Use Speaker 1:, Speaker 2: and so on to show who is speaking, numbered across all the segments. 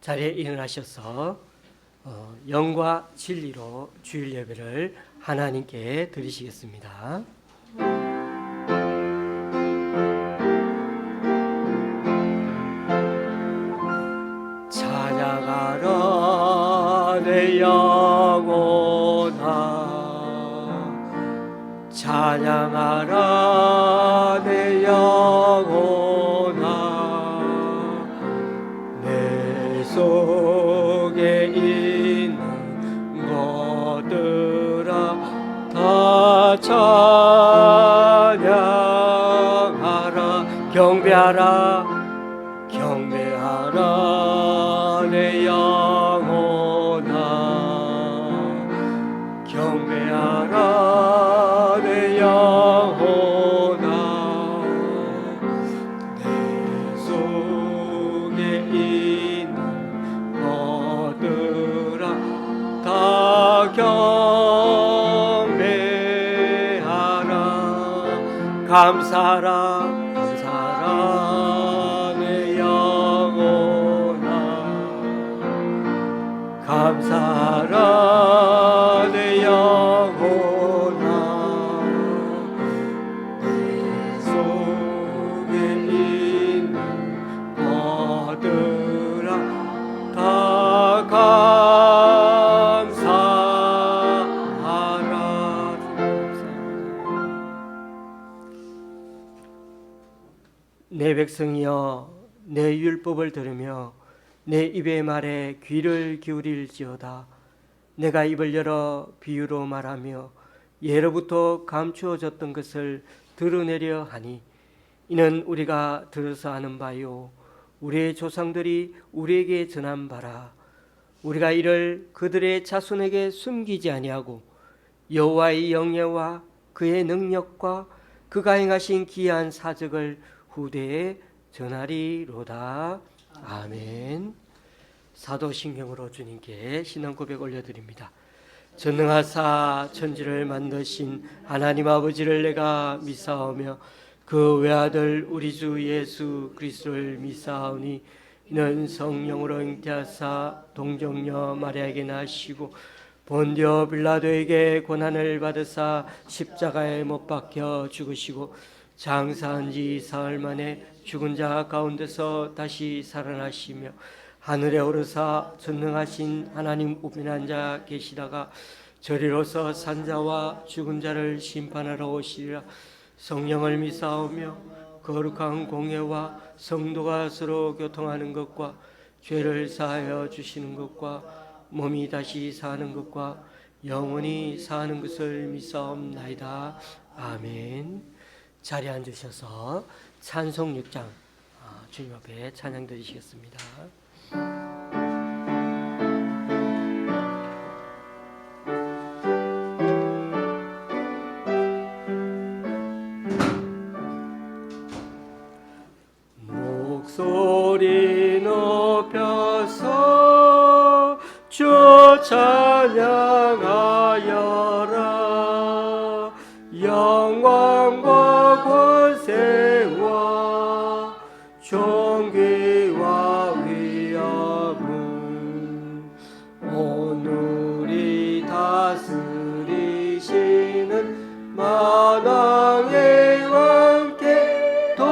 Speaker 1: 자리에 일어나셔서 영과 진리로 주일 예배를 하나님께 드리시겠습니다. 찬양하라 내 영혼아, 찬양하라 내 영혼아, 내 속에 있는 것들아 다 찬양하라. 경배하라 경배하라 내 영혼아, 경배하라 내 영혼아, 내 속에 있는 것들아 다 경배하라. 감사하라 감사하라 내 영혼아, 감사하라 내 영혼아, 내 속에 있는 것들아 다 감사하라. 내 백성이여, 내 율법을 들으며 내 입의 말에 귀를 기울일지어다. 내가 입을 열어 비유로 말하며 예로부터 감추어졌던 것을 드러내려 하니, 이는 우리가 들어서 아는 바요 우리의 조상들이 우리에게 전한 바라. 우리가 이를 그들의 자손에게 숨기지 아니하고 여호와의 영예와 그의 능력과 그가 행하신 기이한 사적을 후대에 전하리로다. 아멘. 사도신경으로 주님께 신앙 고백 올려드립니다. 전능하사 천지를 만드신 하나님 아버지를 내가 믿사오며 그 외아들 우리 주 예수 그리스도를 믿사오니, 이는 성령으로 잉태하사 동정녀 마리아에게 나시고 본디오 빌라도에게 고난을 받으사 십자가에 못 박혀 죽으시고 장사한 지 사흘 만에 죽은 자 가운데서 다시 살아나시며 하늘에 오르사 전능하신 하나님 우편에 앉아 계시다가 저리로서 산자와 죽은 자를 심판하러 오시리라. 성령을 믿사오며 거룩한 공예와 성도가 서로 교통하는 것과 죄를 사하여 주시는 것과 몸이 다시 사는 것과 영원히 사는 것을 믿사옵나이다. 아멘. 자리에 앉으셔서 찬송 6장 주님 앞에 찬양 드리시겠습니다. 목소리 높여서 주 찬양하여라. 영광과 권세와 존귀와 위엄은 오늘이 다스리시는 만왕의 왕께 돌려라.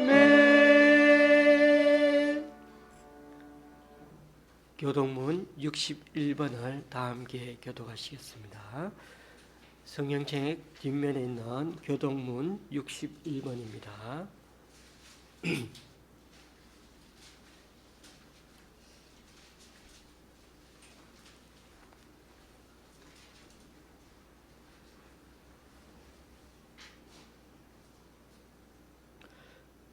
Speaker 1: 아멘. 교독문 61번을 다 함께 교독하시겠습니다. 성경책 뒷면에 있는 교독문 61번입니다.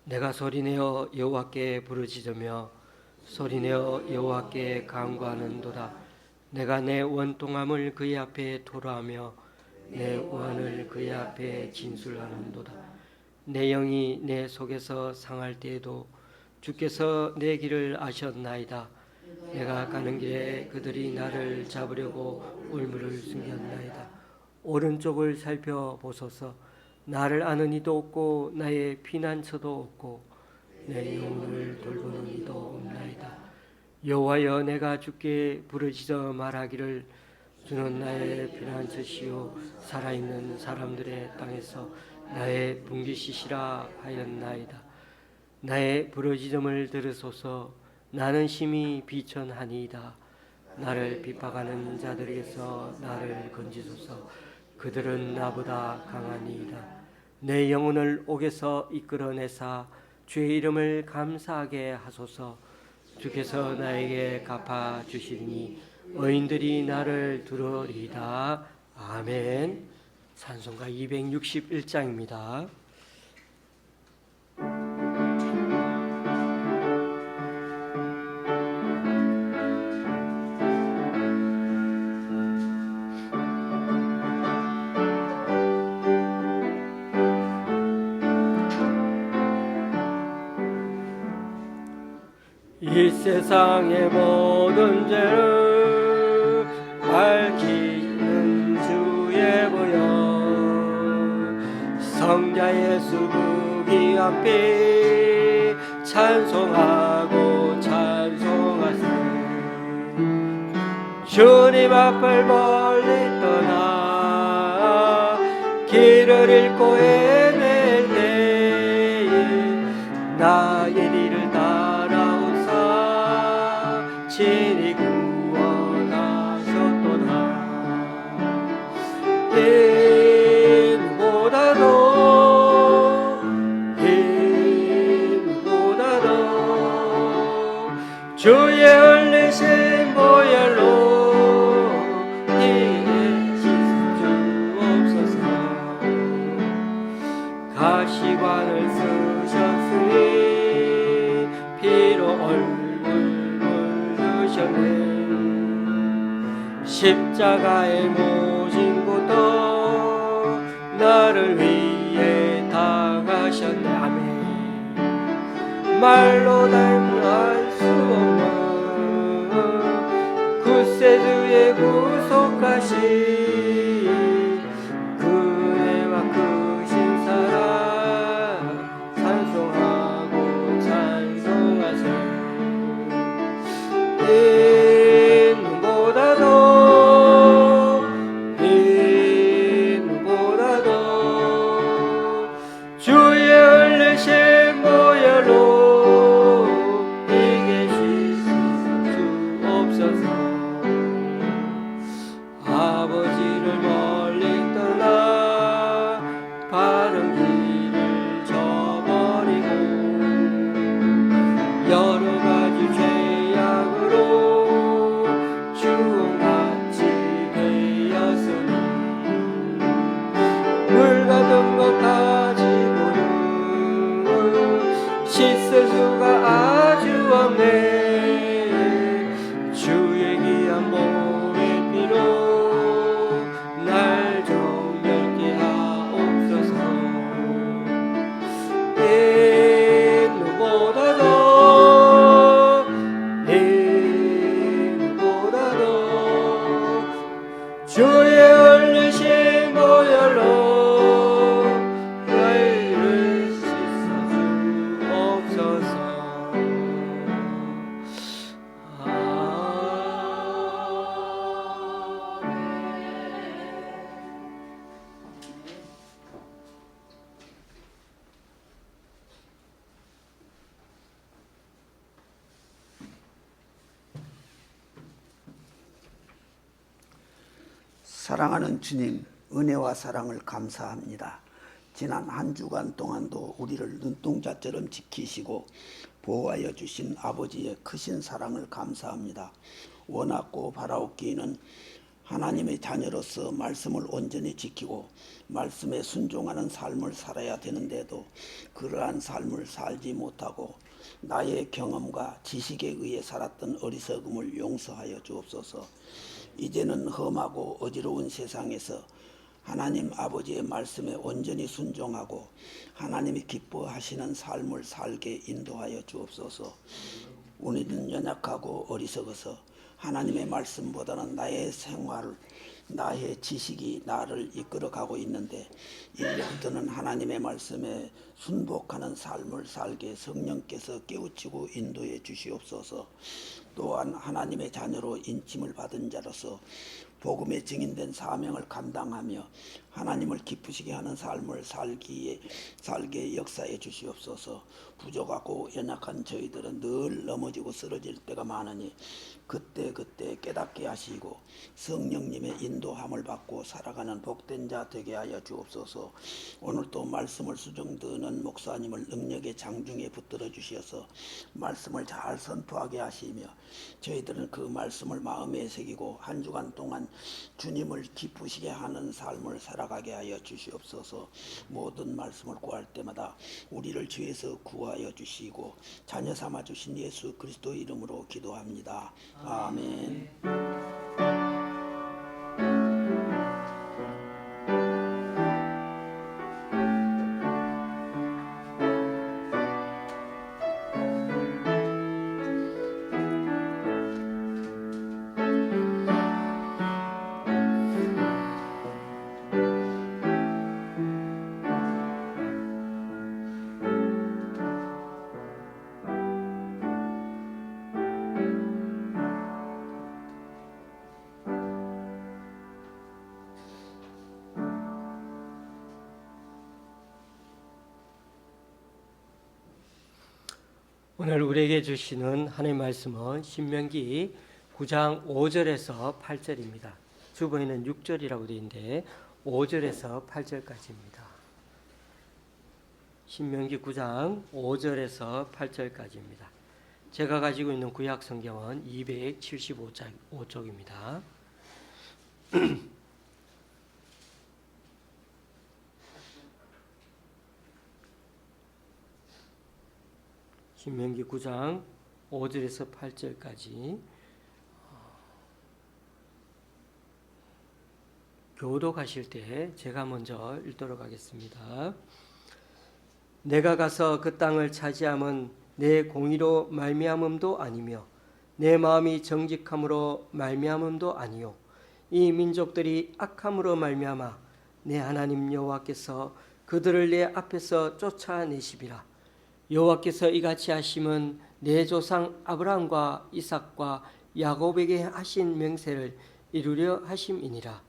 Speaker 1: 내가 소리내어 여호와께 부르짖으며 소리내어 여호와께 간구하는도다. 내가 내 원통함을 그의 앞에 토로하며 내 원을 그의 앞에 진술하는도다. 내 영이 내 속에서 상할 때에도 주께서 내 길을 아셨나이다. 내가 가는 길에 그들이 나를 잡으려고 울무를 숨겼나이다. 오른쪽을 살펴보소서. 나를 아는 이도 없고 나의 피난처도 없고 내 영혼을 돌보는 이도 없나이다. 여호와여, 내가 주께 부르짖어 말하기를 주는 나의 피난처시요 살아있는 사람들의 땅에서 나의 분깃이시라 하였나이다. 나의 부르짖음을 들으소서. 나는 심히 비천하니이다. 나를 핍박하는 자들에게서 나를 건지소서. 그들은 나보다 강하니이다. 내 영혼을 옥에서 이끌어내사 주의 이름을 감사하게 하소서. 주께서 나에게 갚아주시리니 의인들이 나를 들으리이다. 아멘. 찬송가 261장입니다. 이 세상의 모든 죄를 밝히는 주의 보혈, 성자 예수 그 귀한 피 찬송하고 찬송하세. 주님 앞을 멀리 떠나 길을 잃고 헤맬 때에 나의 길을 친히 구원하셨도다. 힘보다도 주의 흘리신 보혈로 이게 씻어주옵소서. 가시관을 쓰셨으니 피로 십자가에 모신 것도 나를 위해 당하셨네. 아멘. 말로 담을 수 없는 구세주의 구속하신 그네와 크신 사랑 찬송하고 찬송하세. 주의 흘리신 보혈로 이게 씻어주옵소서. 아버지를 멀리 떠나 바른 길을 저버리고 여러 가지 죄악으로 주홍같이 되었으니 물 같은 것 가지고는 씻을 수가 아주 없네. 주의 귀한 몸의 피로 날 정결케 하옵소서. 주의 흘리신 보혈로 너희를 씻어주옵소서.
Speaker 2: 사랑하는 주님, 은혜와 사랑을 감사합니다. 지난 한 주간 동안도 우리를 눈동자처럼 지키시고 보호하여 주신 아버지의 크신 사랑을 감사합니다. 원하고 바라옵기에는 하나님의 자녀로서 말씀을 온전히 지키고 말씀에 순종하는 삶을 살아야 되는데도 그러한 삶을 살지 못하고 나의 경험과 지식에 의해 살았던 어리석음을 용서하여 주옵소서. 이제는 험하고 어지러운 세상에서 하나님 아버지의 말씀에 온전히 순종하고 하나님이 기뻐하시는 삶을 살게 인도하여 주옵소서. 우리는 연약하고 어리석어서 하나님의 말씀보다는 나의 생활, 나의 지식이 나를 이끌어가고 있는데 이제부터는 하나님의 말씀에 순복하는 삶을 살게 성령께서 깨우치고 인도해 주시옵소서. 또한 하나님의 자녀로 인침을 받은 자로서 복음에 증인된 사명을 감당하며 하나님을 기쁘시게 하는 삶을 살게 역사해 주시옵소서. 부족하고 연약한 저희들은 늘 넘어지고 쓰러질 때가 많으니 그때 깨닫게 하시고 성령님의 인도함을 받고 살아가는 복된 자 되게 하여 주옵소서. 오늘도 말씀을 수정드는 목사님을 능력의 장중에 붙들어 주셔서 말씀을 잘 선포하게 하시며 저희들은 그 말씀을 마음에 새기고 한 주간 동안 주님을 기쁘시게 하는 삶을 살아가게 하여 주시옵소서. 모든 말씀을 구할 때마다 우리를 죄에서 구하여 주시고 자녀 삼아 주신 예수 그리스도 이름으로 기도합니다. 아멘.
Speaker 1: 오늘 우리에게 주시는 하나님의 말씀은 신명기 9장 5절에서 8절입니다. 주보에는 6절이라고 되어 있는데 5절에서 8절까지입니다. 신명기 9장 5절에서 8절까지입니다. 제가 가지고 있는 구약 성경은 275쪽입니다. 신명기 9장 5절에서 8절까지 교독하실 때 제가 먼저 읽도록 하겠습니다. 내가 가서 그 땅을 차지함은 내 공의로 말미암음도 아니며 내 마음이 정직함으로 말미암음도 아니요 이 민족들이 악함으로 말미암아 내 하나님 여호와께서 그들을 내 앞에서 쫓아내시리라. 여호와께서 이같이 하심은 내 조상 아브라함과 이삭과 야곱에게 하신 명세를 이루려 하심이니라.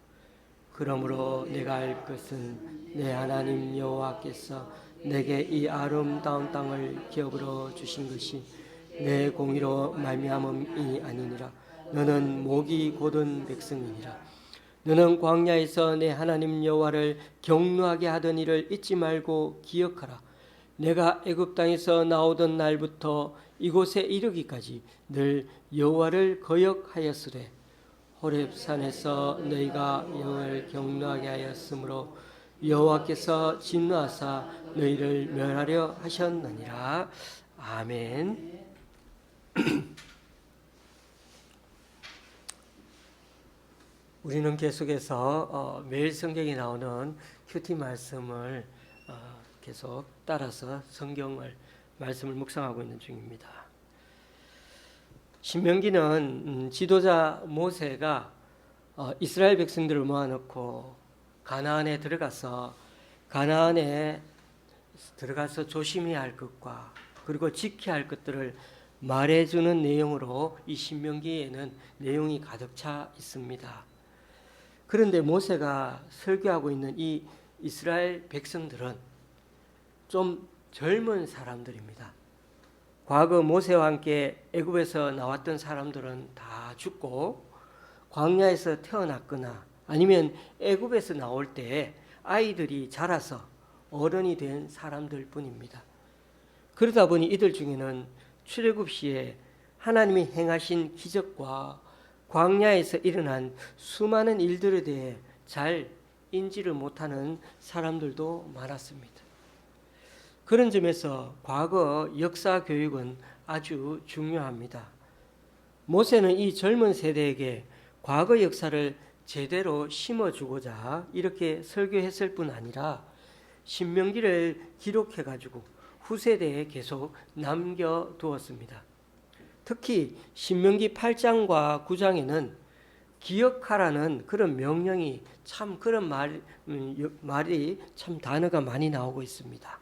Speaker 1: 그러므로 내가 알 것은 내 하나님 여호와께서 내게 이 아름다운 땅을 기업으로 주신 것이 내 공의로 말미암음이 아니니라. 너는 목이 곧은 백성이니라. 너는 광야에서 내 하나님 여호와를 경노하게 하던 일을 잊지 말고 기억하라. 내가 애굽 땅에서 나오던 날부터 이곳에 이르기까지 늘 여호와를 거역하였으되 호렙산에서 너희가 여호와를 경노하게 하였으므로 여호와께서 진노하사 너희를 멸하려 하셨느니라. 아멘. 우리는 계속해서 매일 성경에 나오는 큐티 말씀을 계속 따라서 말씀을 묵상하고 있는 중입니다. 신명기는 지도자 모세가 이스라엘 백성들을 모아놓고 가나안에 들어가서 조심해야 할 것과 그리고 지켜야 할 것들을 말해주는 내용으로 이 신명기에는 내용이 가득 차 있습니다. 그런데 모세가 설교하고 있는 이 이스라엘 백성들은 좀 젊은 사람들입니다. 과거 모세와 함께 애굽에서 나왔던 사람들은 다 죽고 광야에서 태어났거나 아니면 애굽에서 나올 때 아이들이 자라서 어른이 된 사람들 뿐입니다. 그러다 보니 이들 중에는 출애굽 시에 하나님이 행하신 기적과 광야에서 일어난 수많은 일들에 대해 잘 인지를 못하는 사람들도 많았습니다. 그런 점에서 과거 역사 교육은 아주 중요합니다. 모세는 이 젊은 세대에게 과거 역사를 제대로 심어주고자 이렇게 설교했을 뿐 아니라 신명기를 기록해가지고 후세대에 계속 남겨두었습니다. 특히 신명기 8장과 9장에는 기억하라는 그런 명령이 참 그런 말이 참 단어가 많이 나오고 있습니다.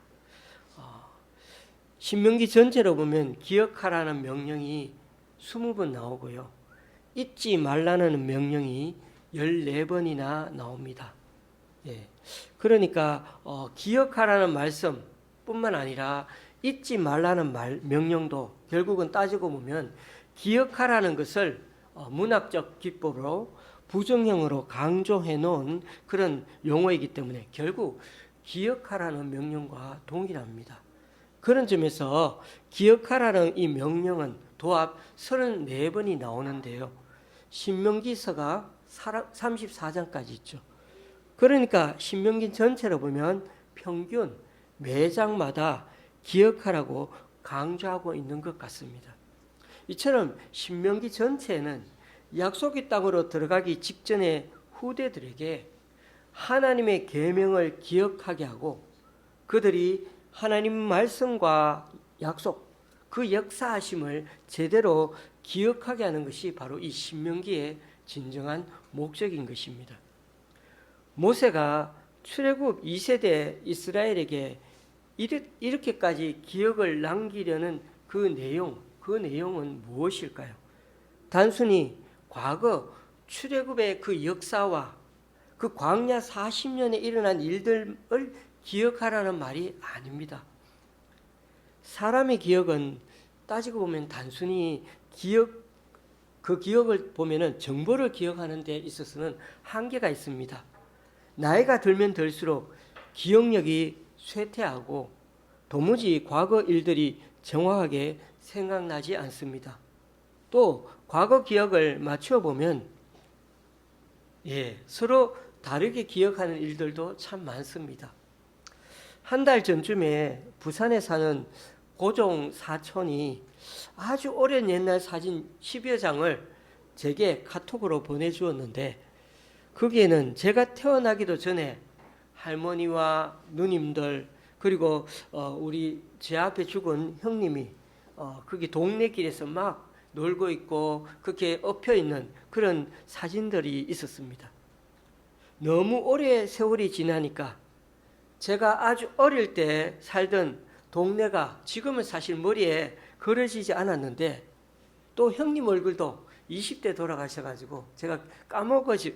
Speaker 1: 신명기 전체로 보면 기억하라는 명령이 20번 나오고요. 잊지 말라는 명령이 14번이나 나옵니다. 예. 그러니까 기억하라는 말씀뿐만 아니라 잊지 말라는 명령도 결국은 따지고 보면 기억하라는 것을 문학적 기법으로 부정형으로 강조해 놓은 그런 용어이기 때문에 결국 기억하라는 명령과 동일합니다. 그런 점에서 기억하라는 이 명령은 도합 34번이 나오는데요. 신명기서가 34장까지 있죠. 그러니까 신명기 전체로 보면 평균 매장마다 기억하라고 강조하고 있는 것 같습니다. 이처럼 신명기 전체는 약속의 땅으로 들어가기 직전에 후대들에게 하나님의 계명을 기억하게 하고 그들이 하나님 말씀과 약속, 그 역사하심을 제대로 기억하게 하는 것이 바로 이 신명기의 진정한 목적인 것입니다. 모세가 출애굽 2세대 이스라엘에게 이렇게까지 기억을 남기려는 그 내용은 무엇일까요? 단순히 과거 출애굽의 그 역사와 그 광야 40년에 일어난 일들을 기억하라는 말이 아닙니다. 사람의 기억은 따지고 보면 단순히 그 기억을 보면은 정보를 기억하는 데 있어서는 한계가 있습니다. 나이가 들면 들수록 기억력이 쇠퇴하고 도무지 과거 일들이 정확하게 생각나지 않습니다. 또 과거 기억을 맞추어 보면 서로 다르게 기억하는 일들도 참 많습니다. 한 달 전쯤에 부산에 사는 고종 사촌이 아주 오랜 옛날 사진 10여 장을 제게 카톡으로 보내주었는데 거기에는 제가 태어나기도 전에 할머니와 누님들 그리고 우리 제 앞에 죽은 형님이 거기 동네 길에서 막 놀고 있고 그렇게 엎여 있는 그런 사진들이 있었습니다. 너무 오래 세월이 지나니까 제가 아주 어릴 때 살던 동네가 지금은 사실 머리에 그려지지 않았는데 또 형님 얼굴도 20대 돌아가셔가지고 제가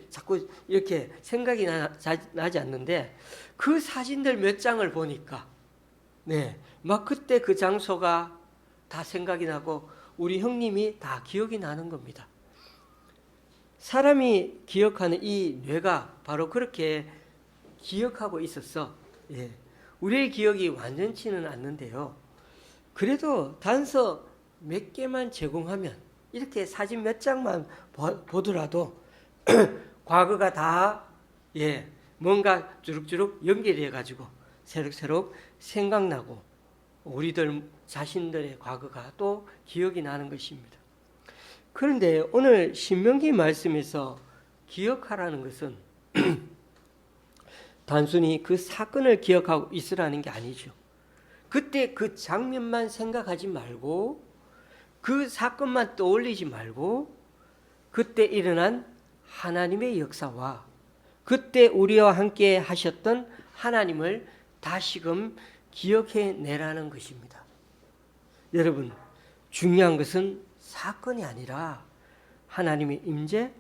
Speaker 1: 자꾸 이렇게 생각이 나지 않는데 그 사진들 몇 장을 보니까 막 그때 그 장소가 다 생각이 나고 우리 형님이 다 기억이 나는 겁니다. 사람이 기억하는 이 뇌가 바로 그렇게 기억하고 있었어. 우리의 기억이 완전치는 않는데요. 그래도 단서 몇 개만 제공하면 이렇게 사진 몇 장만 보더라도 과거가 다 뭔가 주룩주룩 연결해 가지고 새록새록 생각나고 우리들 자신들의 과거가 또 기억이 나는 것입니다. 그런데 오늘 신명기 말씀에서 기억하라는 것은 단순히 그 사건을 기억하고 있으라는 게 아니죠. 그때 그 장면만 생각하지 말고 그 사건만 떠올리지 말고 그때 일어난 하나님의 역사와 그때 우리와 함께 하셨던 하나님을 다시금 기억해 내라는 것입니다. 여러분, 중요한 것은 사건이 아니라 하나님의 임재,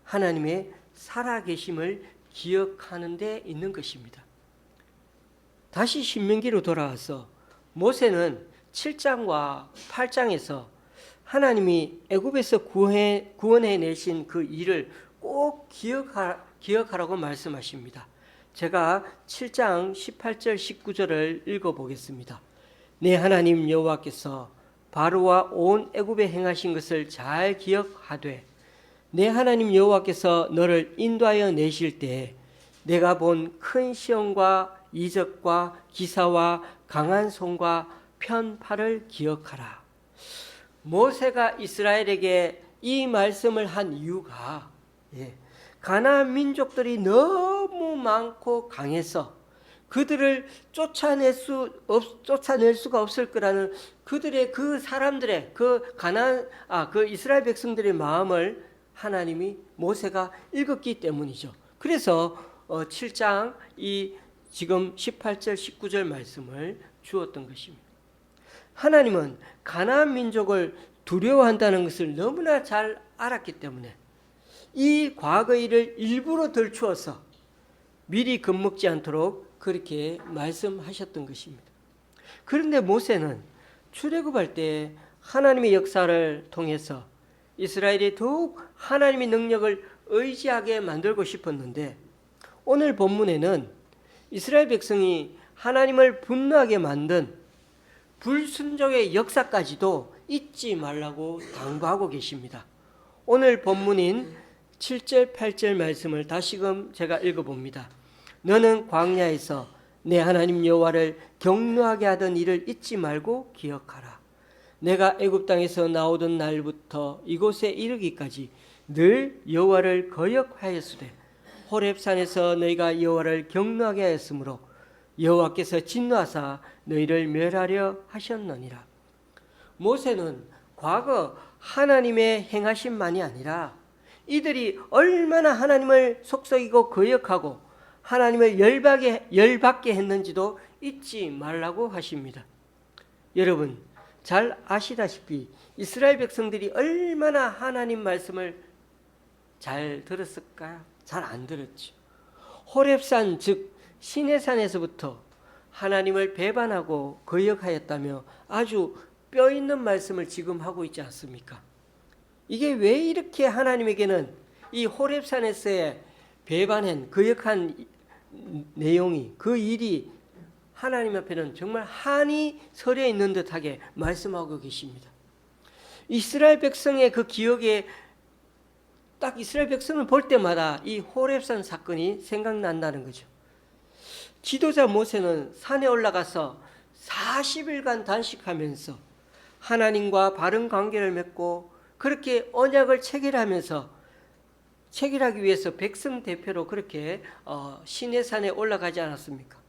Speaker 1: 하나님의 살아계심을 기억하는 데 있는 것입니다. 다시 신명기로 돌아와서 모세는 7장과 8장에서 하나님이 애굽에서 구원해 내신 그 일을 꼭 기억하라고 말씀하십니다. 제가 7장 18절 19절을 읽어보겠습니다. 내 하나님 여호와께서 바로와 온 애굽에 행하신 것을 잘 기억하되 내 하나님 여호와께서 너를 인도하여 내실 때에 내가 본 큰 시험과 이적과 기사와 강한 손과 편팔을 기억하라. 모세가 이스라엘에게 이 말씀을 한 이유가 가나안 민족들이 너무 많고 강해서 그들을 쫓아낼 수가 없을 거라는 그들의 그 사람들의 그 이스라엘 백성들의 마음을 하나님이 모세가 읽었기 때문이죠. 그래서 7장 이 지금 18절 19절 말씀을 주었던 것입니다. 하나님은 가나안 민족을 두려워한다는 것을 너무나 잘 알았기 때문에 이 과거의 일을 일부러 덜추어서 미리 겁먹지 않도록 그렇게 말씀하셨던 것입니다. 그런데 모세는 출애굽할 때 하나님의 역사를 통해서 이스라엘이 더욱 하나님의 능력을 의지하게 만들고 싶었는데 오늘 본문에는 이스라엘 백성이 하나님을 분노하게 만든 불순종의 역사까지도 잊지 말라고 당부하고 계십니다. 오늘 본문인 7절 8절 말씀을 다시금 제가 읽어봅니다. 너는 광야에서 내 하나님 여호와를 경노하게 하던 일을 잊지 말고 기억하라. 내가 애굽 땅에서 나오던 날부터 이곳에 이르기까지 늘 여호와를 거역하였으되 호렙산에서 너희가 여호와를 경노하게 하였으므로 여호와께서 진노하사 너희를 멸하려 하셨느니라. 모세는 과거 하나님의 행하심만이 아니라 이들이 얼마나 하나님을 속썩이고 거역하고 하나님을 열받게 했는지도 잊지 말라고 하십니다. 여러분 잘 아시다시피 이스라엘 백성들이 얼마나 하나님 말씀을 잘 들었을까요? 잘 안 들었죠. 호렙산 즉 시내산에서부터 하나님을 배반하고 거역하였다며 아주 뼈 있는 말씀을 지금 하고 있지 않습니까? 이게 왜 이렇게 하나님에게는 이 호렙산에서의 배반한 거역한 내용이 그 일이 하나님 앞에는 정말 한이 서려 있는 듯하게 말씀하고 계십니다. 이스라엘 백성의 그 기억에 딱 이스라엘 백성을 볼 때마다 이 호렙산 사건이 생각난다는 거죠. 지도자 모세는 산에 올라가서 40일간 단식하면서 하나님과 바른 관계를 맺고 그렇게 언약을 체결하기 위해서 백성 대표로 그렇게 시내산에 올라가지 않았습니까?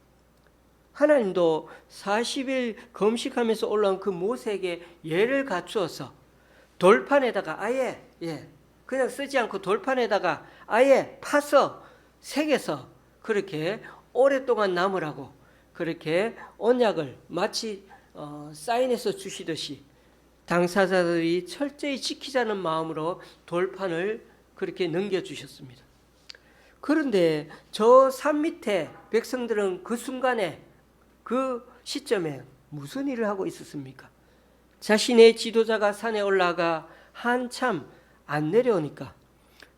Speaker 1: 하나님도 40일 금식하면서 올라온 그 모세에게 예를 갖추어서 돌판에다가 아예 그냥 쓰지 않고 돌판에다가 아예 파서 새겨서 그렇게 오랫동안 남으라고 그렇게 언약을 마치 사인해서 주시듯이 당사자들이 철저히 지키자는 마음으로 돌판을 그렇게 넘겨주셨습니다. 그런데 저 산 밑에 백성들은 그 순간에 그 시점에 무슨 일을 하고 있었습니까? 자신의 지도자가 산에 올라가 한참 안 내려오니까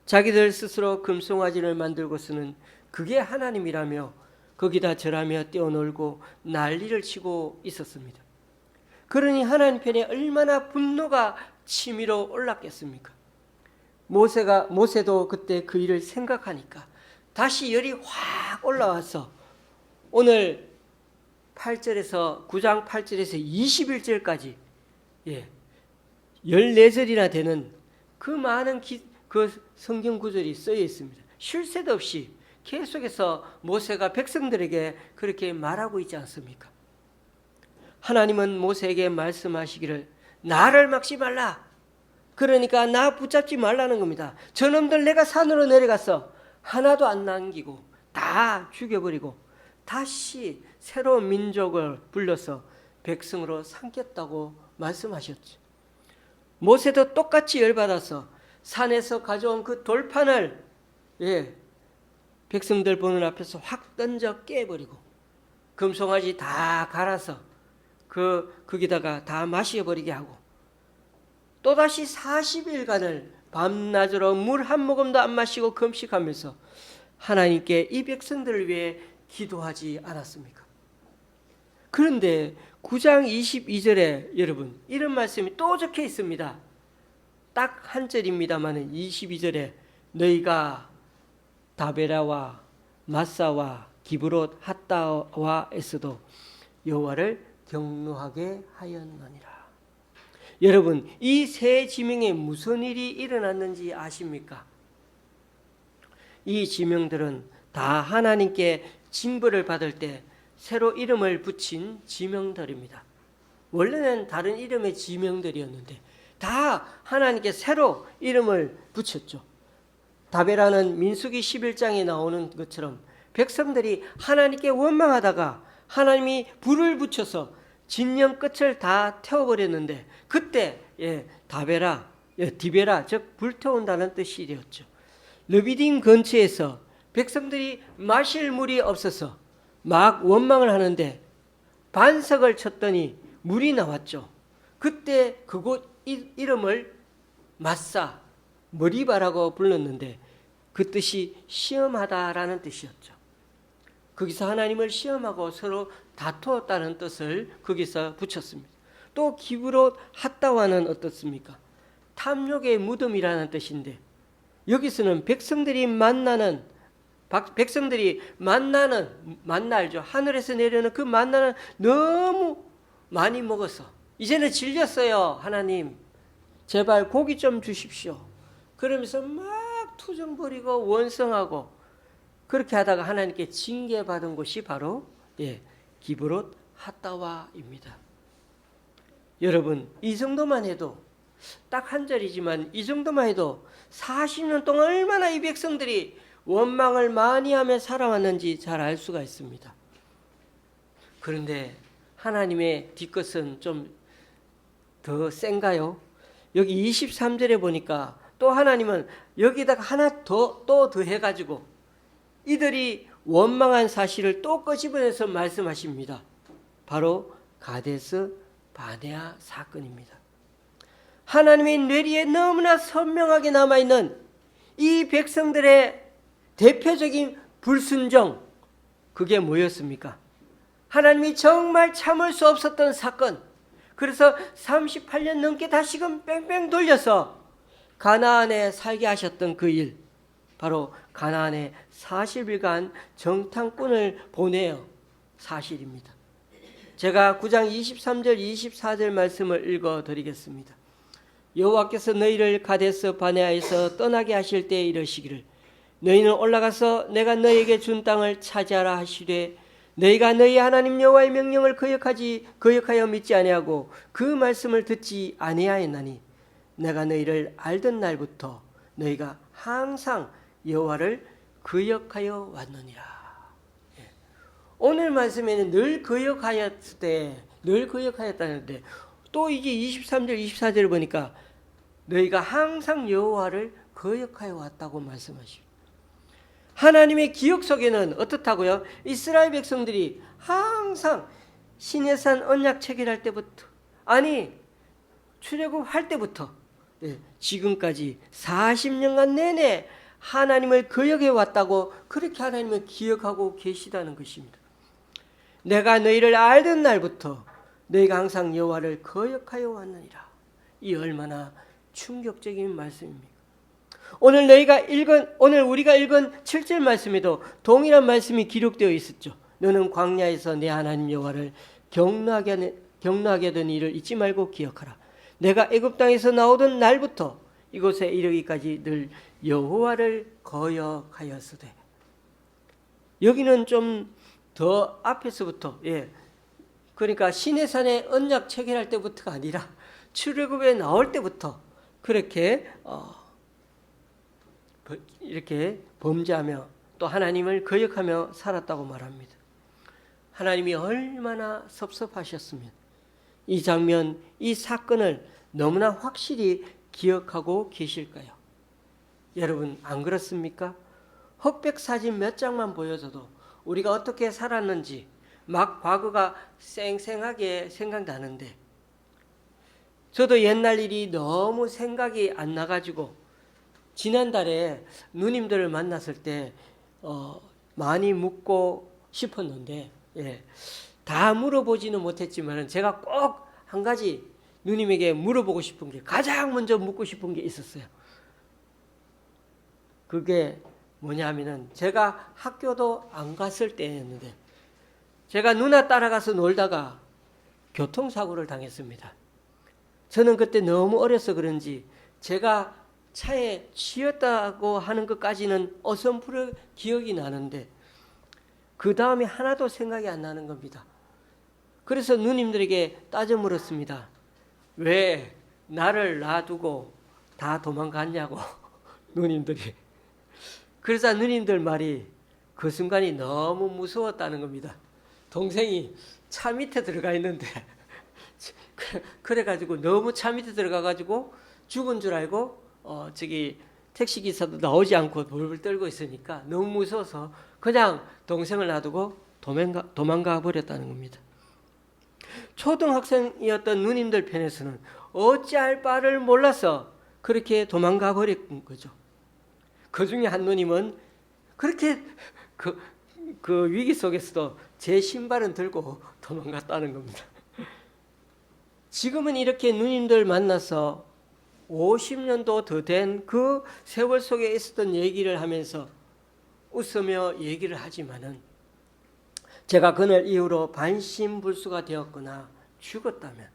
Speaker 1: 자기들 스스로 금송아지를 만들고서는 그게 하나님이라며 거기다 절하며 뛰어놀고 난리를 치고 있었습니다. 그러니 하나님 편에 얼마나 분노가 치밀어 올랐겠습니까? 모세도 그때 그 일을 생각하니까 다시 열이 확 올라와서 오늘 8절에서 9장 8절에서 21절까지 14절이나 되는 그 많은 그 성경 구절이 쓰여 있습니다. 쉴 새도 없이 계속해서 모세가 백성들에게 그렇게 말하고 있지 않습니까? 하나님은 모세에게 말씀하시기를 나를 막지 말라. 그러니까 나 붙잡지 말라는 겁니다. 저놈들 내가 산으로 내려가서 하나도 안 남기고 다 죽여버리고 다시 새로운 민족을 불러서 백성으로 삼겠다고 말씀하셨죠. 모세도 똑같이 열받아서 산에서 가져온 그 돌판을 백성들 보는 앞에서 확 던져 깨버리고 금송아지 다 갈아서 거기다가 다 마셔버리게 하고 또다시 40일간을 밤낮으로 물 한 모금도 안 마시고 금식하면서 하나님께 이 백성들을 위해 기도하지 않았습니까? 그런데 9장 22절에 여러분 이런 말씀이 또 적혀 있습니다. 딱 한 절입니다만 22절에 너희가 다베라와 마사와 기브롯 핫다와에서도 여호와를 경노하게 하였느니라. 여러분 이 세 지명에 무슨 일이 일어났는지 아십니까? 이 지명들은 다 하나님께 징벌을 받을 때 새로 이름을 붙인 지명들입니다. 원래는 다른 이름의 지명들이었는데 다 하나님께 새로 이름을 붙였죠. 다베라는 민수기 11장에 나오는 것처럼 백성들이 하나님께 원망하다가 하나님이 불을 붙여서 진영 끝을 다 태워버렸는데 그때 다베라, 디베라 즉 불태운다는 뜻이 되었죠. 르비딤 근처에서 백성들이 마실 물이 없어서 막 원망을 하는데 반석을 쳤더니 물이 나왔죠. 그때 그곳 이름을 마사, 머리바라고 불렀는데 그 뜻이 시험하다라는 뜻이었죠. 거기서 하나님을 시험하고 서로 다투었다는 뜻을 거기서 붙였습니다. 또 기브롯 핫다와는 어떻습니까? 탐욕의 무덤이라는 뜻인데 여기서는 백성들이 만나는 만나 알죠? 하늘에서 내려오는 그 만나는 너무 많이 먹어서 이제는 질렸어요. 하나님 제발 고기 좀 주십시오. 그러면서 막 투정 부리고 원성하고 그렇게 하다가 하나님께 징계받은 곳이 바로 기브롯 핫다와입니다. 여러분 이 정도만 해도 딱 한 절이지만 이 정도만 해도 40년 동안 얼마나 이 백성들이 원망을 많이 하며 살아왔는지 잘 알 수가 있습니다. 그런데 하나님의 뒷것은 좀 더 센가요? 여기 23절에 보니까 또 하나님은 여기다가 하나 또 해가지고 이들이 원망한 사실을 또 끄집어내서 말씀하십니다. 바로 가데스 바네아 사건입니다. 하나님의 뇌리에 너무나 선명하게 남아있는 이 백성들의 대표적인 불순종, 그게 뭐였습니까? 하나님이 정말 참을 수 없었던 사건. 그래서 38년 넘게 다시금 뺑뺑 돌려서 가나안에 살게 하셨던 그 일, 바로 가나안에 40일간 정탐꾼을 보내어 사실입니다. 제가 9장 23절 24절 말씀을 읽어드리겠습니다. 여호와께서 너희를 가데스 바네아에서 떠나게 하실 때에 이르시기를 너희는 올라가서 내가 너희에게 준 땅을 차지하라 하시되 너희가 너희 하나님 여호와의 명령을 거역하여 믿지 아니하고 그 말씀을 듣지 아니하였나니 내가 너희를 알던 날부터 너희가 항상 여호와를 거역하여 왔느니라. 오늘 말씀에는 늘 거역하였다는데 또 이게 23절 24절을 보니까 너희가 항상 여호와를 거역하여 왔다고 말씀하십니다. 하나님의 기억 속에는 어떻다고요? 이스라엘 백성들이 항상 시내산 언약 체결할 때부터 출애굽할 때부터 지금까지 40년간 내내 하나님을 거역해 왔다고 그렇게 하나님을 기억하고 계시다는 것입니다. 내가 너희를 알던 날부터 너희가 항상 여호와를 거역하여 왔느니라. 이 얼마나 충격적인 말씀입니까? 오늘 우리가 읽은 7절 말씀에도 동일한 말씀이 기록되어 있었죠. 너는 광야에서 내 하나님 여호와를 경노하게 하던 일을 잊지 말고 기억하라. 내가 애굽 땅에서 나오던 날부터 이곳에 이르기까지 늘 여호와를 거역하였으되. 여기는 좀 더 앞에서부터 그러니까 시내산에 언약 체결할 때부터가 아니라 출애굽에 나올 때부터 그렇게 이렇게 범죄하며 또 하나님을 거역하며 살았다고 말합니다. 하나님이 얼마나 섭섭하셨으면 이 장면, 이 사건을 너무나 확실히 기억하고 계실까요? 여러분 안 그렇습니까? 흑백 사진 몇 장만 보여줘도 우리가 어떻게 살았는지 막 과거가 생생하게 생각나는데 저도 옛날 일이 너무 생각이 안 나가지고 지난달에 누님들을 만났을 때 많이 묻고 싶었는데 다 물어보지는 못했지만 제가 꼭 한 가지 누님에게 물어보고 싶은 게 가장 먼저 묻고 싶은 게 있었어요. 그게 뭐냐 하면은 제가 학교도 안 갔을 때였는데 제가 누나 따라가서 놀다가 교통사고를 당했습니다. 저는 그때 너무 어려서 그런지 제가 차에 치였다고 하는 것까지는 어설프게 기억이 나는데 그 다음에 하나도 생각이 안 나는 겁니다. 그래서 누님들에게 따져 물었습니다. 왜 나를 놔두고 다 도망갔냐고 누님들이. 그래서 누님들 말이 그 순간이 너무 무서웠다는 겁니다. 동생이 차 밑에 들어가 있는데 그래가지고 너무 차 밑에 들어가가지고 죽은 줄 알고 저기 택시기사도 나오지 않고 벌벌 떨고 있으니까 너무 무서워서 그냥 동생을 놔두고 도망가 버렸다는 겁니다. 초등학생이었던 누님들 편에서는 어찌할 바를 몰라서 그렇게 도망가 버린 거죠. 그 중에 한 누님은 그렇게 그 위기 속에서도 제 신발은 들고 도망갔다는 겁니다. 지금은 이렇게 누님들 만나서 50년도 더 된 그 세월 속에 있었던 얘기를 하면서 웃으며 얘기를 하지만은 제가 그날 이후로 반신불수가 되었거나 죽었다면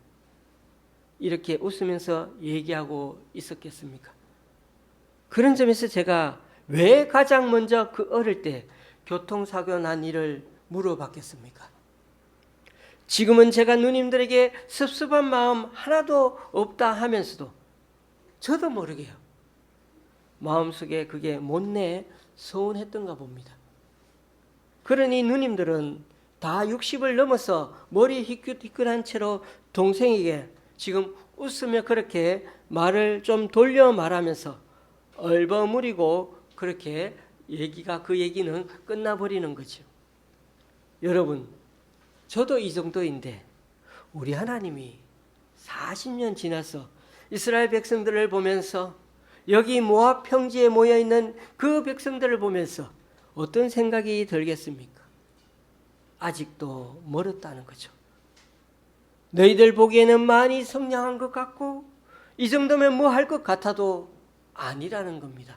Speaker 1: 이렇게 웃으면서 얘기하고 있었겠습니까? 그런 점에서 제가 왜 가장 먼저 그 어릴 때 교통사고 난 일을 물어봤겠습니까? 지금은 제가 누님들에게 섭섭한 마음 하나도 없다 하면서도 저도 모르게요. 마음속에 그게 못내 서운했던가 봅니다. 그러니 누님들은 다 60을 넘어서 머리 희끗희끗한 채로 동생에게 지금 웃으며 그렇게 말을 좀 돌려 말하면서 얼버무리고 그렇게 그 얘기는 끝나버리는 거죠. 여러분, 저도 이 정도인데 우리 하나님이 40년 지나서 이스라엘 백성들을 보면서 여기 모압 평지에 모여있는 그 백성들을 보면서 어떤 생각이 들겠습니까? 아직도 멀었다는 거죠. 너희들 보기에는 많이 성장한 것 같고 이 정도면 뭐 할 것 같아도 아니라는 겁니다.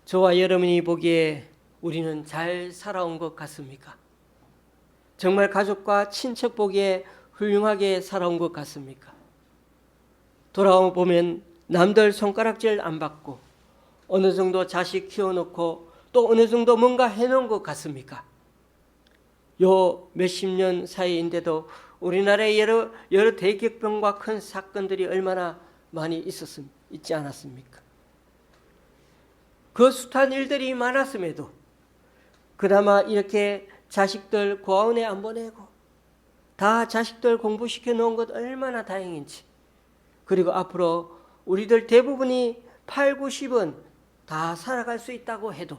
Speaker 1: 저와 여러분이 보기에 우리는 잘 살아온 것 같습니까? 정말 가족과 친척 보기에 훌륭하게 살아온 것 같습니까? 돌아보면 남들 손가락질 안 받고 어느 정도 자식 키워놓고 또 어느 정도 뭔가 해놓은 것 같습니까? 요 몇십 년 사이인데도 우리나라에 여러 대격변과 큰 사건들이 얼마나 많이 있지 않았습니까? 그 숱한 일들이 많았음에도 그나마 이렇게 자식들 고아원에 안 보내고 다 자식들 공부시켜 놓은 것 얼마나 다행인지, 그리고 앞으로 우리들 대부분이 8, 90은 다 살아갈 수 있다고 해도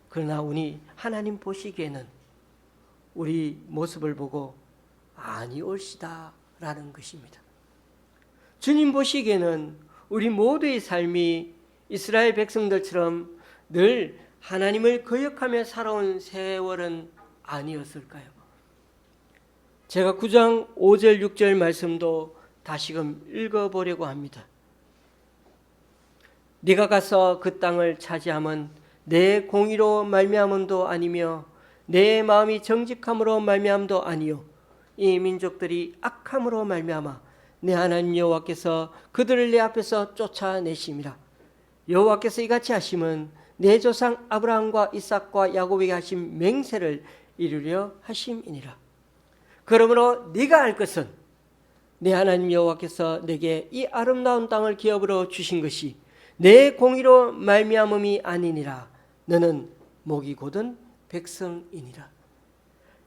Speaker 1: 그러나 우리 하나님 보시기에는 우리 모습을 보고 아니 옳시다라는 것입니다. 주님 보시기에는 우리 모두의 삶이 이스라엘 백성들처럼 늘 하나님을 거역하며 살아온 세월은 아니었을까요? 제가 9장 5절 6절 말씀도 다시금 읽어보려고 합니다. 네가 가서 그 땅을 차지함은 내 공의로 말미암음도 아니며 내 마음이 정직함으로 말미암음도 아니요 이 민족들이 악함으로 말미암아 내 하나님 여호와께서 그들을 내 앞에서 쫓아내심이라. 여호와께서 이같이 하심은 내 조상 아브라함과 이삭과 야곱에게 하신 맹세를 이루려 하심이니라. 그러므로 네가 알 것은 내 하나님 여호와께서 내게 이 아름다운 땅을 기업으로 주신 것이 내 공의로 말미암음이 아니니라. 너는 목이 곧은 백성이니라.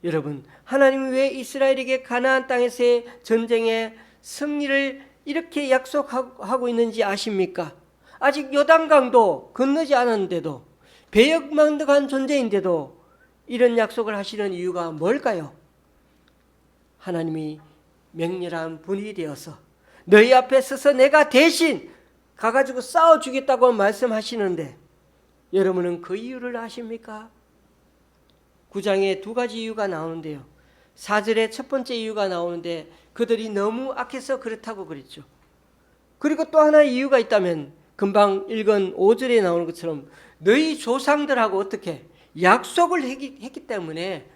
Speaker 1: 여러분, 하나님이 왜 이스라엘에게 가나안 땅에서의 전쟁의 승리를 이렇게 약속하고 있는지 아십니까? 아직 요단강도 건너지 않았는데도, 배역만득한 존재인데도 이런 약속을 하시는 이유가 뭘까요? 하나님이 맹렬한 분이 되어서 너희 앞에 서서 내가 대신 가가지고 싸워주겠다고 말씀하시는데 여러분은 그 이유를 아십니까? 9장에 두 가지 이유가 나오는데요. 4절에 첫 번째 이유가 나오는데 그들이 너무 악해서 그렇다고 그랬죠. 그리고 또 하나의 이유가 있다면 금방 읽은 5절에 나오는 것처럼 너희 조상들하고 어떻게 약속을 했기 때문에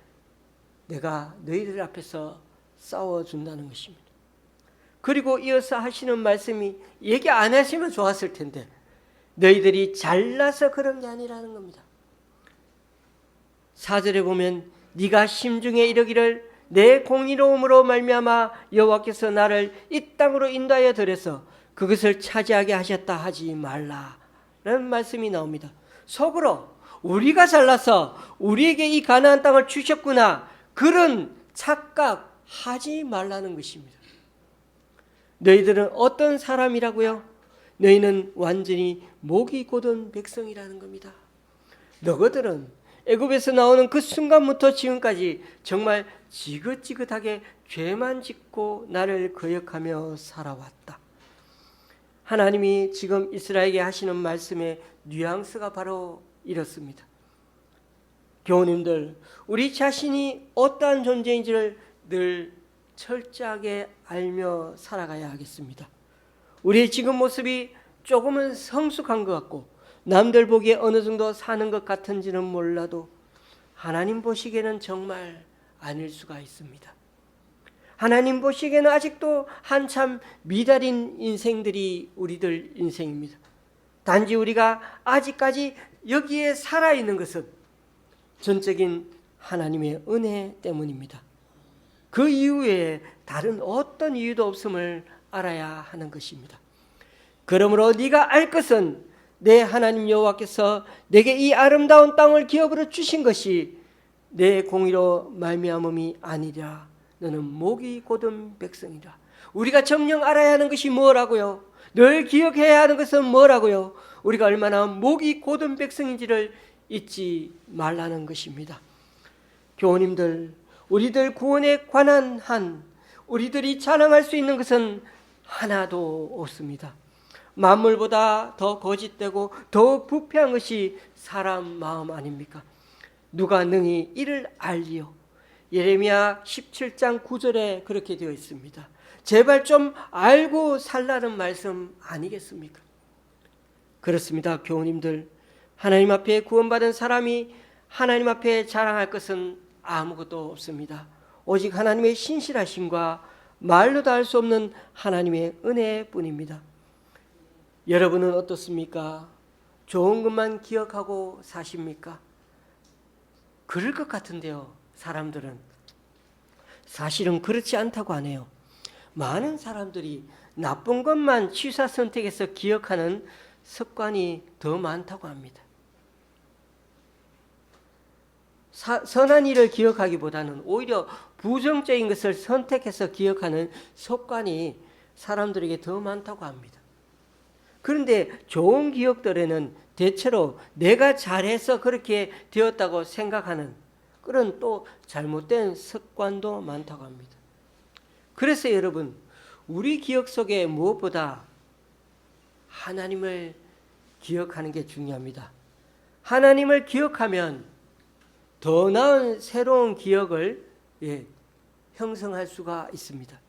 Speaker 1: 내가 너희들 앞에서 싸워준다는 것입니다. 그리고 이어서 하시는 말씀이 얘기 안 하시면 좋았을 텐데 너희들이 잘나서 그런 게 아니라는 겁니다. 4절에 보면 네가 심중에 이르기를 내 공의로움으로 말미암아 여호와께서 나를 이 땅으로 인도하여 들여서 그것을 차지하게 하셨다 하지 말라라는 말씀이 나옵니다. 속으로 우리가 잘나서 우리에게 이 가나안 땅을 주셨구나, 그런 착각하지 말라는 것입니다. 너희들은 어떤 사람이라고요? 너희는 완전히 목이 곧은 백성이라는 겁니다. 너희들은 애굽에서 나오는 그 순간부터 지금까지 정말 지긋지긋하게 죄만 짓고 나를 거역하며 살아왔다. 하나님이 지금 이스라엘에게 하시는 말씀의 뉘앙스가 바로 이렇습니다. 교우님들, 우리 자신이 어떠한 존재인지를 늘 철저하게 알며 살아가야 하겠습니다. 우리의 지금 모습이 조금은 성숙한 것 같고 남들 보기에 어느 정도 사는 것 같은지는 몰라도 하나님 보시기에는 정말 아닐 수가 있습니다. 하나님 보시기에는 아직도 한참 미달인 인생들이 우리들 인생입니다. 단지 우리가 아직까지 여기에 살아있는 것은 전적인 하나님의 은혜 때문입니다. 그 이후에 다른 어떤 이유도 없음을 알아야 하는 것입니다. 그러므로 네가 알 것은 내 하나님 여호와께서 내게 이 아름다운 땅을 기업으로 주신 것이 내 공의로 말미암음이 아니라 너는 목이 곧은 백성이라. 우리가 정녕 알아야 하는 것이 뭐라고요? 늘 기억해야 하는 것은 뭐라고요? 우리가 얼마나 목이 곧은 백성인지를 잊지 말라는 것입니다. 교우님들, 우리들 구원에 관한 한 우리들이 자랑할 수 있는 것은 하나도 없습니다. 만물보다 더 거짓되고 더 부패한 것이 사람 마음 아닙니까? 누가 능히 이를 알리요? 예레미야 17장 9절에 그렇게 되어 있습니다. 제발 좀 알고 살라는 말씀 아니겠습니까? 그렇습니다. 교우님들, 하나님 앞에 구원받은 사람이 하나님 앞에 자랑할 것은 아무것도 없습니다. 오직 하나님의 신실하심과 말로도 할 수 없는 하나님의 은혜뿐입니다. 여러분은 어떻습니까? 좋은 것만 기억하고 사십니까? 그럴 것 같은데요. 사람들은 사실은 그렇지 않다고 하네요. 많은 사람들이 나쁜 것만 취사 선택해서 기억하는 습관이 더 많다고 합니다. 선한 일을 기억하기보다는 오히려 부정적인 것을 선택해서 기억하는 습관이 사람들에게 더 많다고 합니다. 그런데 좋은 기억들에는 대체로 내가 잘해서 그렇게 되었다고 생각하는 그런 또 잘못된 습관도 많다고 합니다. 그래서 여러분, 우리 기억 속에 무엇보다 하나님을 기억하는 게 중요합니다. 하나님을 기억하면 더 나은 새로운 기억을 형성할 수가 있습니다.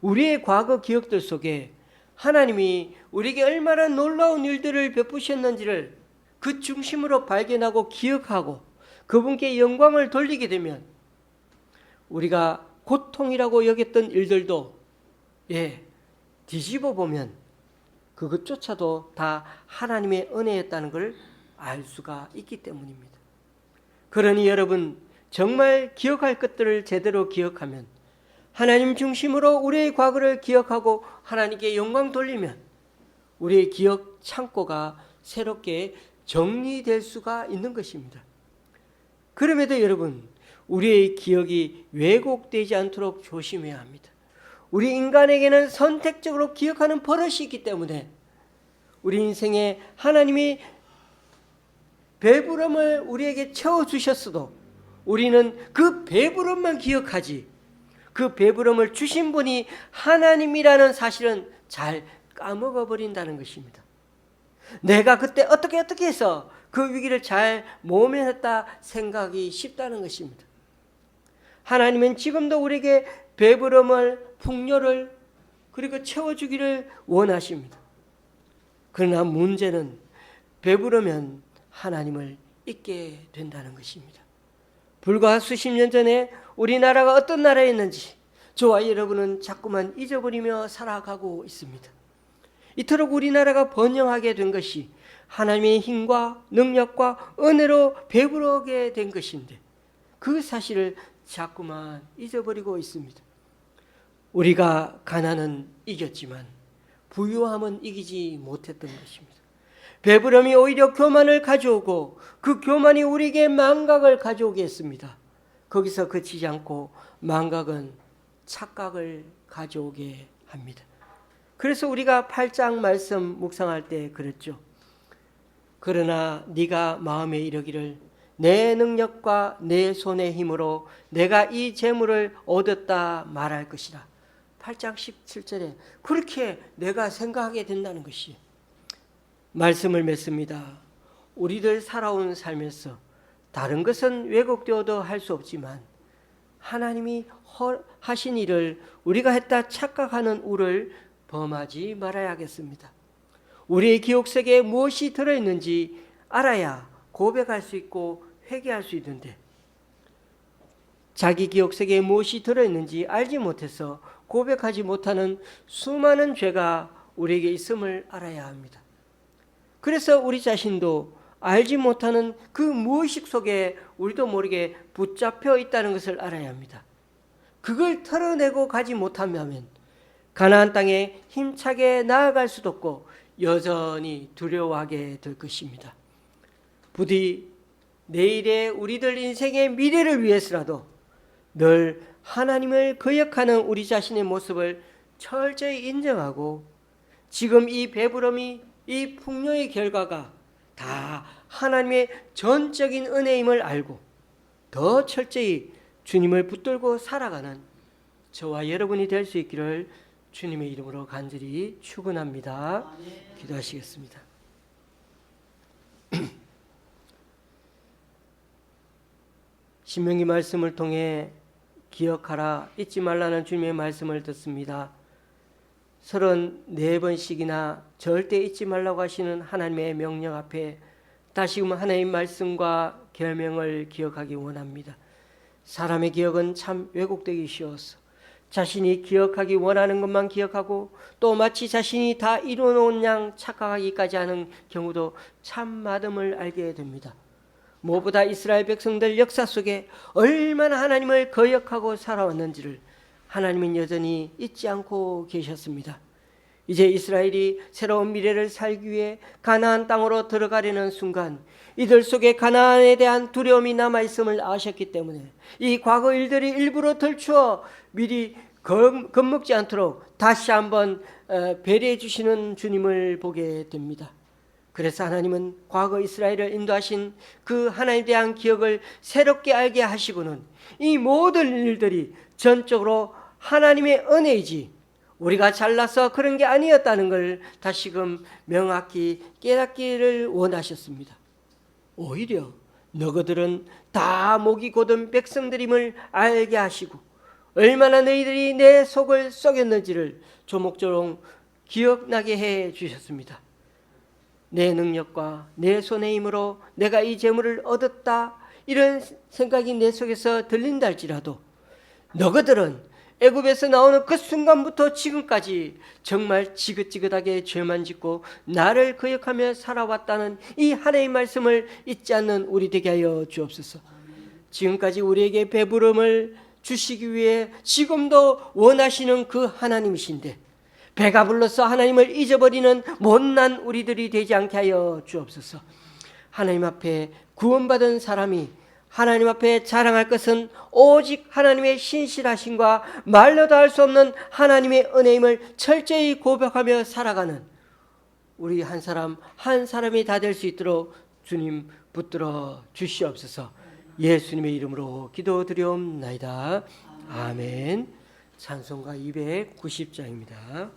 Speaker 1: 우리의 과거 기억들 속에 하나님이 우리에게 얼마나 놀라운 일들을 베푸셨는지를 그 중심으로 발견하고 기억하고 그분께 영광을 돌리게 되면 우리가 고통이라고 여겼던 일들도 뒤집어 보면 그것조차도 다 하나님의 은혜였다는 걸 알 수가 있기 때문입니다. 그러니 여러분, 정말 기억할 것들을 제대로 기억하면 하나님 중심으로 우리의 과거를 기억하고 하나님께 영광 돌리면 우리의 기억 창고가 새롭게 정리될 수가 있는 것입니다. 그럼에도 여러분, 우리의 기억이 왜곡되지 않도록 조심해야 합니다. 우리 인간에게는 선택적으로 기억하는 버릇이 있기 때문에 우리 인생에 하나님이 배부름을 우리에게 채워주셨어도 우리는 그 배부름만 기억하지 그 배부름을 주신 분이 하나님이라는 사실은 잘 까먹어버린다는 것입니다. 내가 그때 어떻게 해서 그 위기를 잘 모면했다 생각이 쉽다는 것입니다. 하나님은 지금도 우리에게 배부름을, 풍요를 그리고 채워주기를 원하십니다. 그러나 문제는 배부르면 하나님을 잊게 된다는 것입니다. 불과 수십 년 전에 우리나라가 어떤 나라였는지 저와 여러분은 자꾸만 잊어버리며 살아가고 있습니다. 이토록 우리나라가 번영하게 된 것이 하나님의 힘과 능력과 은혜로 배부르게 된 것인데 그 사실을 자꾸만 잊어버리고 있습니다. 우리가 가난은 이겼지만 부유함은 이기지 못했던 것입니다. 배부름이 오히려 교만을 가져오고 그 교만이 우리에게 망각을 가져오게 했습니다. 거기서 그치지 않고 망각은 착각을 가져오게 합니다. 그래서 우리가 8장 말씀 묵상할 때 그랬죠. 그러나 네가 마음에 이르기를 내 능력과 내 손의 힘으로 내가 이 재물을 얻었다 말할 것이라. 8장 17절에 그렇게 내가 생각하게 된다는 것이 말씀을 맺습니다. 우리들 살아온 삶에서 다른 것은 왜곡되어도 할 수 없지만 하나님이 하신 일을 우리가 했다 착각하는 우를 범하지 말아야겠습니다. 우리의 기억속에 무엇이 들어있는지 알아야 고백할 수 있고 회개할 수 있는데 자기 기억속에 무엇이 들어있는지 알지 못해서 고백하지 못하는 수많은 죄가 우리에게 있음을 알아야 합니다. 그래서 우리 자신도 알지 못하는 그 무의식 속에 우리도 모르게 붙잡혀 있다는 것을 알아야 합니다. 그걸 털어내고 가지 못하면 가나안 땅에 힘차게 나아갈 수도 없고 여전히 두려워하게 될 것입니다. 부디 내일의 우리들 인생의 미래를 위해서라도 늘 하나님을 거역하는 우리 자신의 모습을 철저히 인정하고 지금 이 배부름이 이 풍요의 결과가 다 하나님의 전적인 은혜임을 알고 더 철저히 주님을 붙들고 살아가는 저와 여러분이 될 수 있기를 주님의 이름으로 간절히 축원합니다. 기도하시겠습니다. 신명기 말씀을 통해 기억하라 잊지 말라는 주님의 말씀을 듣습니다. 34번씩이나 절대 잊지 말라고 하시는 하나님의 명령 앞에 다시금 하나님의 말씀과 계명을 기억하기 원합니다. 사람의 기억은 참 왜곡되기 쉬워서 자신이 기억하기 원하는 것만 기억하고 또 마치 자신이 다 이루어놓은 양 착각하기까지 하는 경우도 참 많음을 알게 됩니다. 무엇보다 이스라엘 백성들 역사 속에 얼마나 하나님을 거역하고 살아왔는지를 하나님은 여전히 잊지 않고 계셨습니다. 이제 이스라엘이 새로운 미래를 살기 위해 가나안 땅으로 들어가려는 순간 이들 속에 가나안에 대한 두려움이 남아있음을 아셨기 때문에 이 과거 일들이 일부러 덜추어 미리 겁먹지 않도록 다시 한번 배려해 주시는 주님을 보게 됩니다. 그래서 하나님은 과거 이스라엘을 인도하신 그 하나님에 대한 기억을 새롭게 알게 하시고는 이 모든 일들이 전적으로 하나님의 은혜이지 우리가 잘나서 그런 게 아니었다는 걸 다시금 명확히 깨닫기를 원하셨습니다. 오히려 너희들은 다 목이 곧은 백성들임을 알게 하시고 얼마나 너희들이 내 속을 썩였는지를 조목조목 기억나게 해 주셨습니다. 내 능력과 내 손의 힘으로 내가 이 재물을 얻었다 이런 생각이 내 속에서 들린다 할지라도 너희들은 애굽에서 나오는 그 순간부터 지금까지 정말 지긋지긋하게 죄만 짓고 나를 거역하며 살아왔다는 이 하나님의 말씀을 잊지 않는 우리 되게 하여 주옵소서. 지금까지 우리에게 배부름을 주시기 위해 지금도 원하시는 그 하나님이신데 배가 불러서 하나님을 잊어버리는 못난 우리들이 되지 않게 하여 주옵소서. 하나님 앞에 구원받은 사람이 하나님 앞에 자랑할 것은 오직 하나님의 신실하심과 말로도 할 수 없는 하나님의 은혜임을 철저히 고백하며 살아가는 우리 한 사람 한 사람이 다 될 수 있도록 주님 붙들어 주시옵소서. 예수님의 이름으로 기도드리옵나이다. 아멘. 찬송가 290장입니다.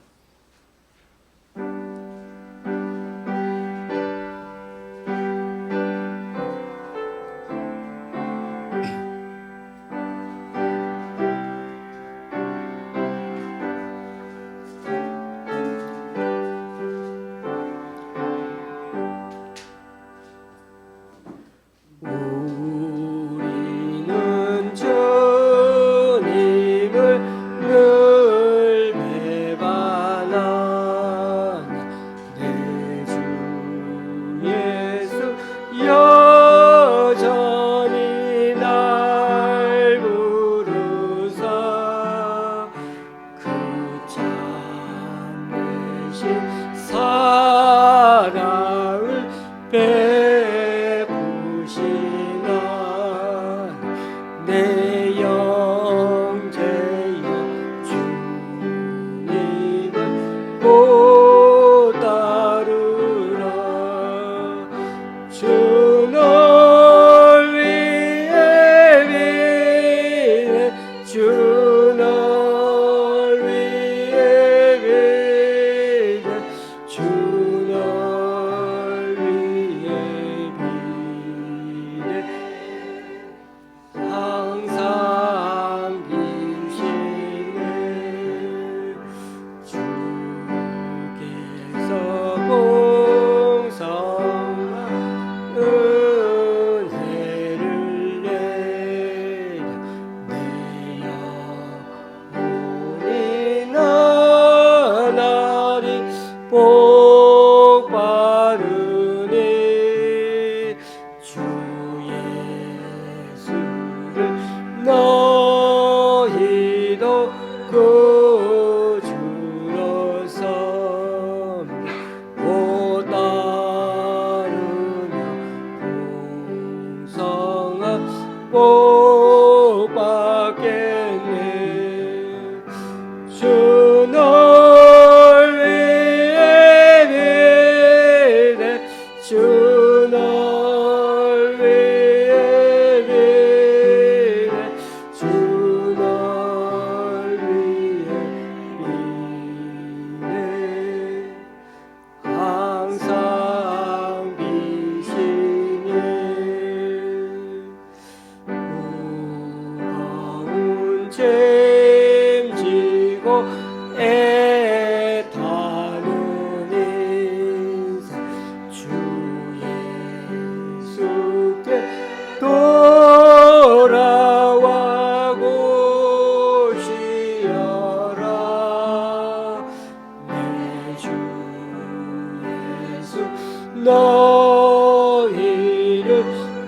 Speaker 1: 너희를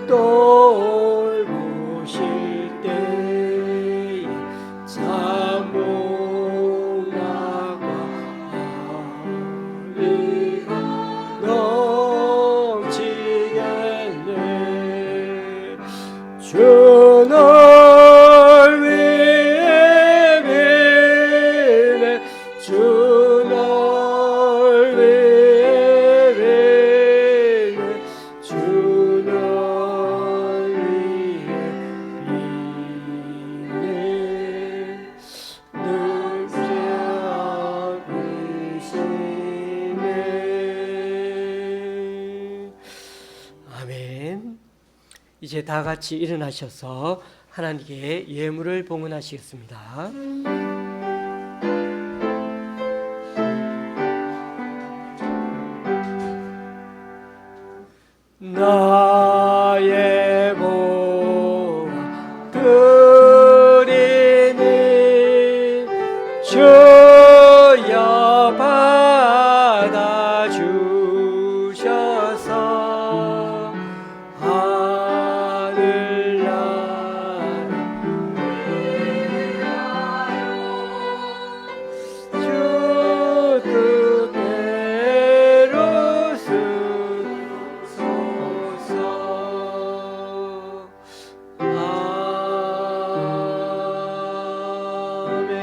Speaker 1: 돌보실 때에 자몽나가 아리가 넘치겠네. 주 널 위해 비네 주 널 위해 비네 주 널 위해 비네 늘 피하시네. 아멘. 이제 다 같이 일어나셔서 하나님께 예물을 봉헌하시겠습니다. 나의 보화 드리니 주여 받아주셔서 주 뜻대로 쓰소서. 아멘.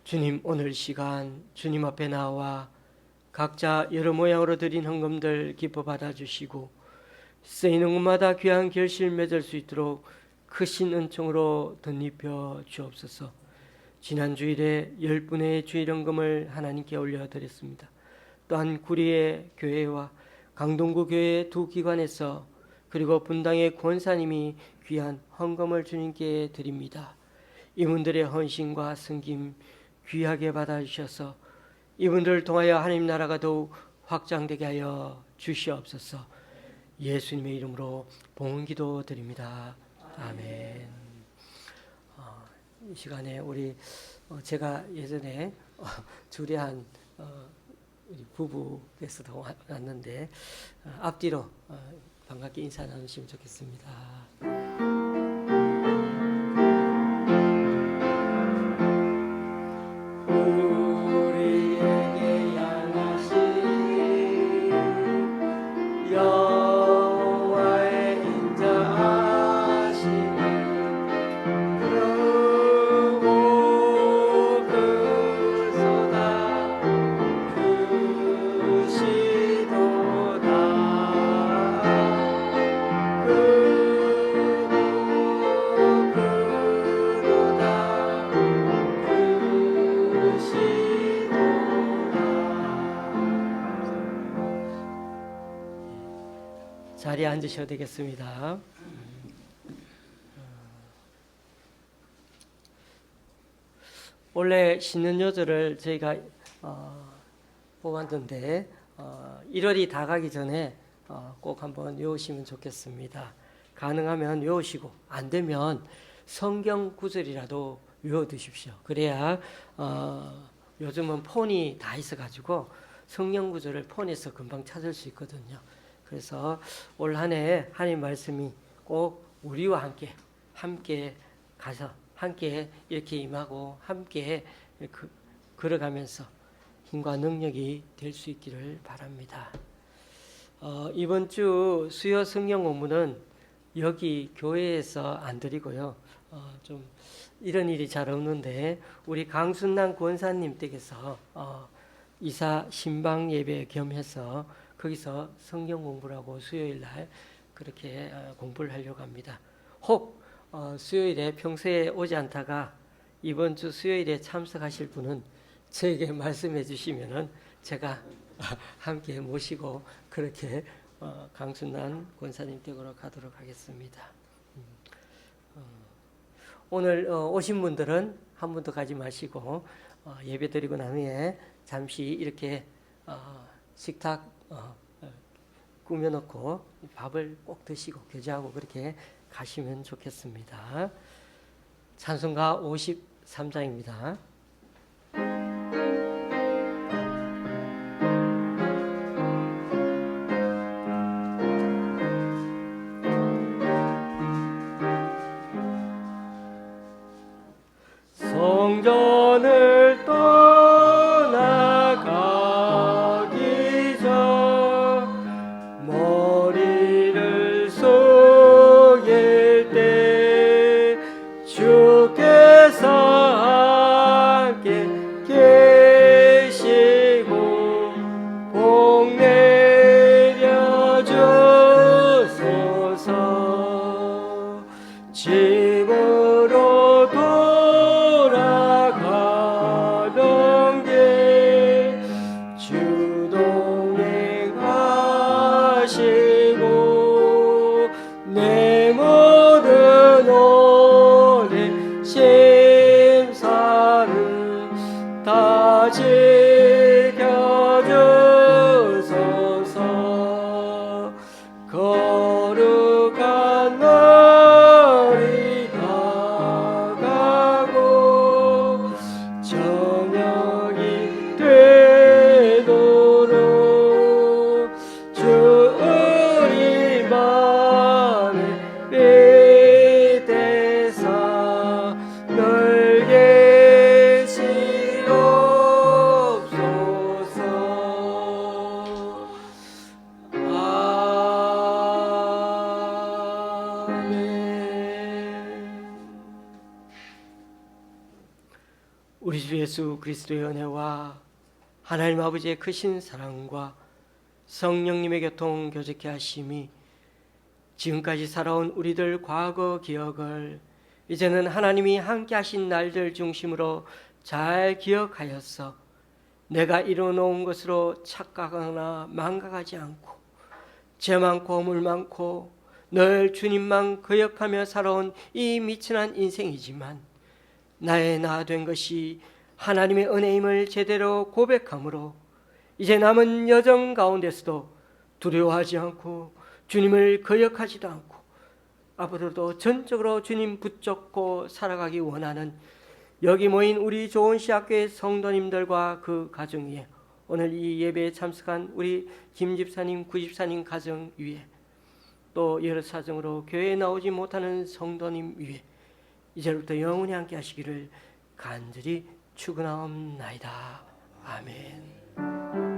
Speaker 1: 주님, 오늘 시간 주님 앞에 나와 각자 여러 모양으로 드린 헌금들 기뻐 받아주시고 쓰이는 곳마다 귀한 결실 맺을 수 있도록 크신 은총으로 덧입혀 주옵소서. 지난 주일에 10분의 주일헌금을 하나님께 올려드렸습니다. 또한 구리의 교회와 강동구 교회 두 기관에서 그리고 분당의 권사님이 귀한 헌금을 주님께 드립니다. 이분들의 헌신과 섬김 귀하게 받아주셔서 이분들을 통하여 하나님 나라가 더욱 확장되게 하여 주시옵소서. 예수님의 이름으로 봉헌기도 드립니다. 아멘. 이 시간에 우리 제가 예전에 주례한 우리 부부께서도 왔는데 앞뒤로 반갑게 인사 나누시면 좋겠습니다. 우리에게 양하신 여호와의 인자하심을 그러고 그소다 그시도다 자리에 앉으셔도 되겠습니다. 원래 신년요절을 저희가 뽑았는데 1월이 다 가기 전에 꼭 한번 외우시면 좋겠습니다. 가능하면 외우시고 안 되면 성경 구절이라도 외워두십시오. 그래야 요즘은 폰이 다 있어가지고 성경 구절을 폰에서 금방 찾을 수 있거든요. 그래서 올 한 해 하나님 말씀이 꼭 우리와 함께 가서 함께 이렇게 임하고 함께 걸어가면서 힘과 능력이 될 수 있기를 바랍니다. 이번 주 수요 성경 공부는 여기 교회에서 안 드리고요. 좀 이런 일이 잘 없는데 우리 강순남 권사님 댁에서 이사 신방 예배 겸해서 거기서 성경 공부를 하고 수요일 날 그렇게 공부를 하려고 합니다. 혹 수요일에 평소에 오지 않다가 이번 주 수요일에 참석하실 분은 저에게 말씀해 주시면은 제가 함께 모시고 그렇게 강순남 권사님 댁으로 가도록 하겠습니다. 오늘 오신 분들은 한 분도 가지 마시고 예배 드리고 난 후에 잠시 이렇게 식탁 꾸며놓고 밥을 꼭 드시고 교제하고 그렇게 가시면 좋겠습니다. 찬송가 53장입니다. 떠나가기 전 머리를 숙일 때 주께서 함께 계시고 복 내려 주소서. 집으로 돌아가는 길 주 동행하시고 내 모든 오랜 심사를 다 지켜주소서. 거룩한 날이 다가고 저녁이 되도록 주 우리 맘에 빛대사 늘 계시옵소서. 아멘. 우리 주 예수 그리스도의 은혜와 하나님 아버지의 크신 사랑과 성령님의 교통 교제케 하심이 지금까지 살아온 우리들 과거 기억을 이제는 하나님이 함께 하신 날들 중심으로 잘 기억하여서 내가 이뤄놓은 것으로 착각하거나 망각하지 않고 죄 많고 물 많고 늘 주님만 거역하며 살아온 이 미천한 인생이지만 나의 나 된 것이 하나님의 은혜임을 제대로 고백함으로 이제 남은 여정 가운데서도 두려워하지 않고 주님을 거역하지도 않고 앞으로도 전적으로 주님 붙잡고 살아가기 원하는 여기 모인 우리 조은시학교의 성도님들과 그 가정 위에 오늘 이 예배에 참석한 우리 김 집사님, 구 집사님 가정 위에 또 여러 사정으로 교회에 나오지 못하는 성도님 위에 이제부터 영원히 함께 하시기를 간절히 축원하옵나이다. 아멘.